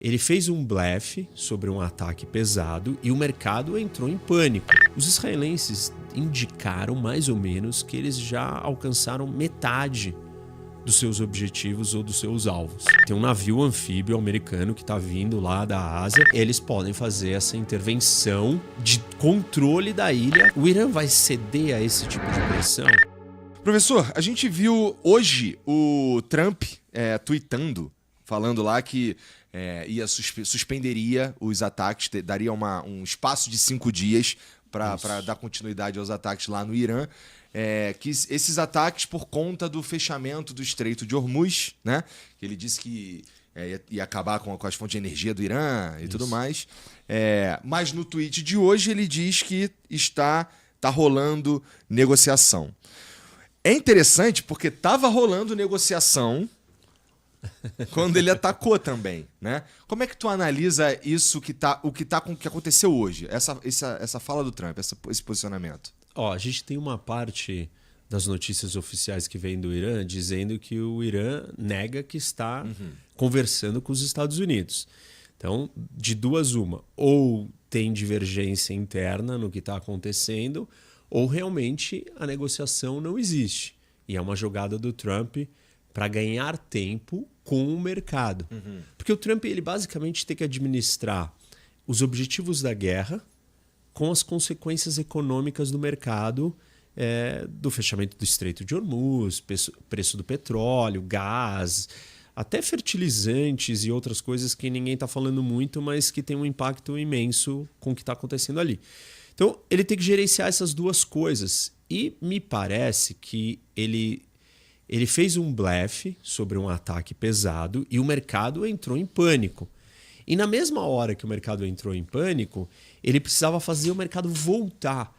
Ele fez um blefe sobre um ataque pesado e o mercado entrou em pânico. Os israelenses indicaram mais ou menos que eles já alcançaram metade dos seus objetivos ou dos seus alvos. Tem um navio anfíbio americano que está vindo lá da Ásia. Eles podem fazer essa intervenção de controle da ilha. O Irã vai ceder a esse tipo de pressão? Professor, a gente viu hoje o Trump tweetando, falando lá que suspenderia os ataques, daria um espaço de 5 dias para dar continuidade aos ataques lá no Irã. Que esses ataques, por conta do fechamento do Estreito de Hormuz, né? Que ele disse que ia acabar com as fontes de energia do Irã e tudo mais. Mas no tweet de hoje ele diz que está rolando negociação. É interessante porque estava rolando negociação quando ele atacou também, né? Como é que tu analisa isso que aconteceu hoje? Essa fala do Trump, esse posicionamento? A gente tem uma parte das notícias oficiais que vem do Irã dizendo que o Irã nega que está conversando com os Estados Unidos. Então, de duas uma, ou tem divergência interna no que está acontecendo, ou realmente a negociação não existe. E é uma jogada do Trump para ganhar tempo com o mercado. Porque o Trump ele basicamente tem que administrar os objetivos da guerra com as consequências econômicas do mercado, do fechamento do Estreito de Hormuz, preço do petróleo, gás, até fertilizantes e outras coisas que ninguém está falando muito, mas que tem um impacto imenso com o que está acontecendo ali. Então, ele tem que gerenciar essas duas coisas. E me parece que ele fez um blefe sobre um ataque pesado e o mercado entrou em pânico. E na mesma hora que o mercado entrou em pânico, ele precisava fazer o mercado voltar.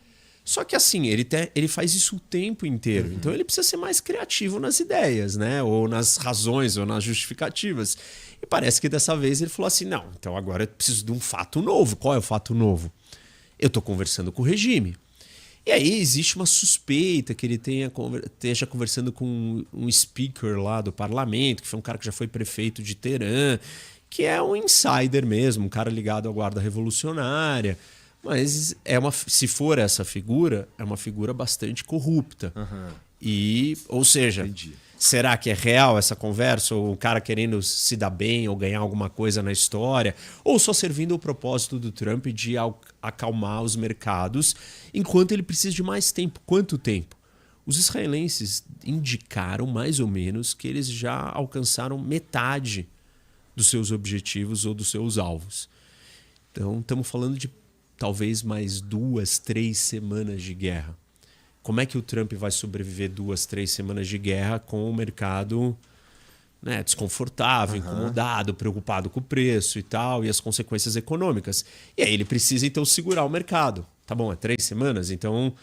Só que assim, ele faz isso o tempo inteiro. Então ele precisa ser mais criativo nas ideias, né? Ou nas razões, ou nas justificativas. E parece que dessa vez ele falou assim, não, então agora eu preciso de um fato novo. Qual é o fato novo? Eu estou conversando com o regime. E aí existe uma suspeita que ele esteja conversando com um speaker lá do parlamento, que foi um cara que já foi prefeito de Teherã, que é um insider mesmo, um cara ligado à Guarda Revolucionária. Mas se for essa figura, é uma figura bastante corrupta. Ou seja, Entendi. Será que é real essa conversa? Ou o cara querendo se dar bem ou ganhar alguma coisa na história? Ou só servindo o propósito do Trump de acalmar os mercados enquanto ele precisa de mais tempo? Quanto tempo? Os israelenses indicaram mais ou menos que eles já alcançaram metade dos seus objetivos ou dos seus alvos. Então, estamos falando de talvez mais 2, 3 semanas de guerra. Como é que o Trump vai sobreviver 2, 3 semanas de guerra com o mercado, né, desconfortável, incomodado, preocupado com o preço e tal, e as consequências econômicas? E aí ele precisa, então, segurar o mercado. Tá bom, é 3 semanas, então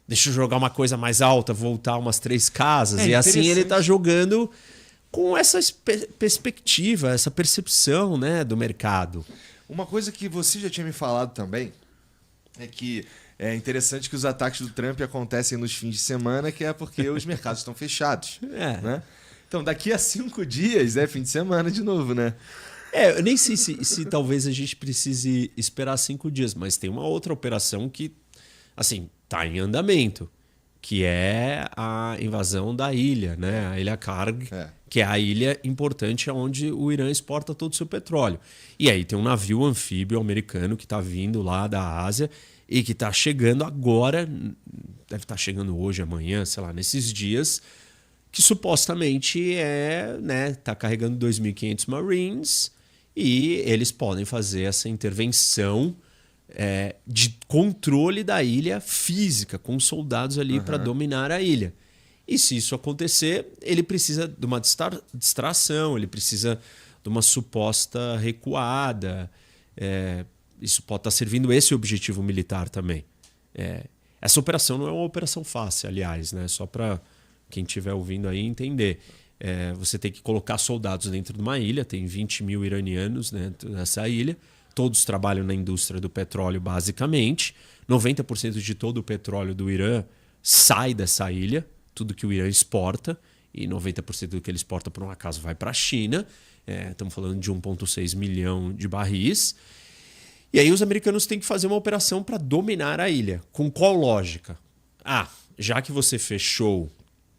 deixa eu jogar uma coisa mais alta, voltar umas 3 casas. E assim ele está jogando com essa perspectiva, essa percepção, né, do mercado. Uma coisa que você já tinha me falado também é que é interessante que os ataques do Trump acontecem nos fins de semana, que é porque os mercados estão fechados. Né? Então, daqui a 5 dias é fim de semana de novo, né? Eu nem sei se talvez a gente precise esperar 5 dias, mas tem uma outra operação que, assim, está em andamento, que é a invasão da ilha, né? A ilha Karg, que é a ilha importante onde o Irã exporta todo o seu petróleo. E aí tem um navio anfíbio americano que está vindo lá da Ásia e que está chegando agora, deve estar chegando hoje, amanhã, sei lá, nesses dias, que supostamente tá carregando 2.500 Marines e eles podem fazer essa intervenção de controle da ilha física, com soldados ali para dominar a ilha. E se isso acontecer, ele precisa de uma distração, ele precisa de uma suposta recuada. Isso pode estar servindo esse objetivo militar também. Essa operação não é uma operação fácil, aliás, né? Só para quem estiver ouvindo aí entender. Você tem que colocar soldados dentro de uma ilha, tem 20 mil iranianos dentro dessa ilha, todos trabalham na indústria do petróleo basicamente, 90% de todo o petróleo do Irã sai dessa ilha, tudo que o Irã exporta, e 90% do que ele exporta, por um acaso, vai para a China. Estamos falando de 1,6 milhão de barris. E aí os americanos têm que fazer uma operação para dominar a ilha. Com qual lógica? Já que você fechou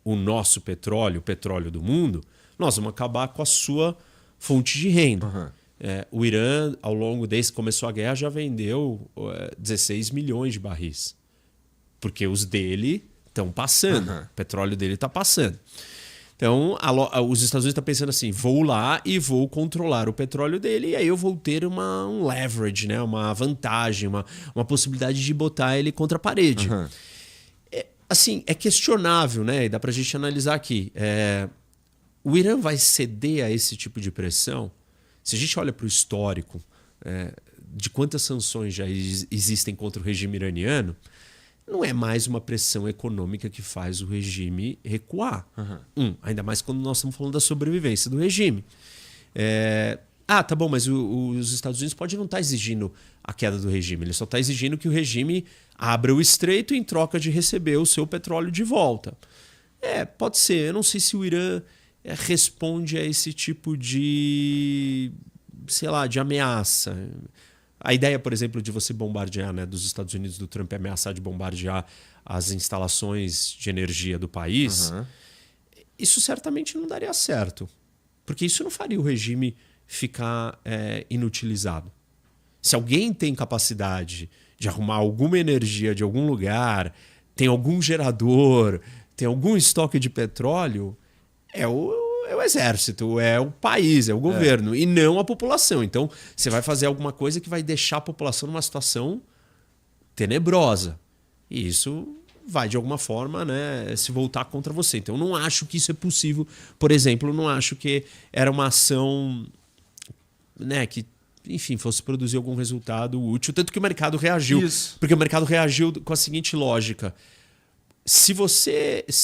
o nosso petróleo, o petróleo do mundo, nós vamos acabar com a sua fonte de renda. Uhum. O Irã, ao longo desde que começou a guerra, já vendeu 16 milhões de barris. Porque os dele estão passando. O petróleo dele está passando. Então, os Estados Unidos estão pensando assim, vou lá e vou controlar o petróleo dele e aí eu vou ter um leverage, né? Uma vantagem, uma possibilidade de botar ele contra a parede. Uhum. É questionável, né? E dá pra gente analisar aqui. O Irã vai ceder a esse tipo de pressão? Se a gente olha para o histórico de quantas sanções já existem contra o regime iraniano, não é mais uma pressão econômica que faz o regime recuar. Uhum. Ainda mais quando nós estamos falando da sobrevivência do regime. Tá bom, mas os Estados Unidos podem não estar exigindo a queda do regime. Ele só está exigindo que o regime abra o estreito em troca de receber o seu petróleo de volta. Pode ser. Eu não sei se o Irã responde a esse tipo de, de ameaça. A ideia, por exemplo, de você bombardear, né, dos Estados Unidos, do Trump, ameaçar de bombardear as instalações de energia do país, isso certamente não daria certo. Porque isso não faria o regime ficar inutilizado. Se alguém tem capacidade de arrumar alguma energia de algum lugar, tem algum gerador, tem algum estoque de petróleo, é o exército, é o país, é o governo, e não a população. Então, você vai fazer alguma coisa que vai deixar a população numa situação tenebrosa. E isso vai, de alguma forma, né, se voltar contra você. Então, eu não acho que isso é possível. Por exemplo, eu não acho que era uma ação, né, que, enfim, fosse produzir algum resultado útil. Tanto que o mercado reagiu. Isso. Porque o mercado reagiu com a seguinte lógica. Se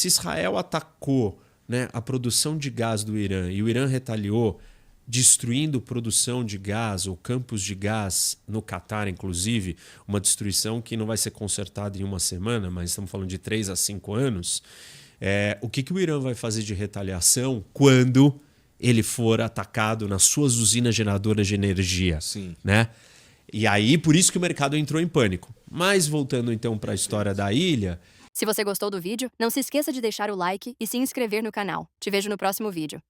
Israel atacou, né, a produção de gás do Irã e o Irã retaliou destruindo produção de gás ou campos de gás no Catar, inclusive, uma destruição que não vai ser consertada em uma semana, mas estamos falando de 3 a 5 anos, o que o Irã vai fazer de retaliação quando ele for atacado nas suas usinas geradoras de energia? Sim. Né? E aí, por isso que o mercado entrou em pânico. Mas voltando então para a história da ilha... Se você gostou do vídeo, não se esqueça de deixar o like e se inscrever no canal. Te vejo no próximo vídeo.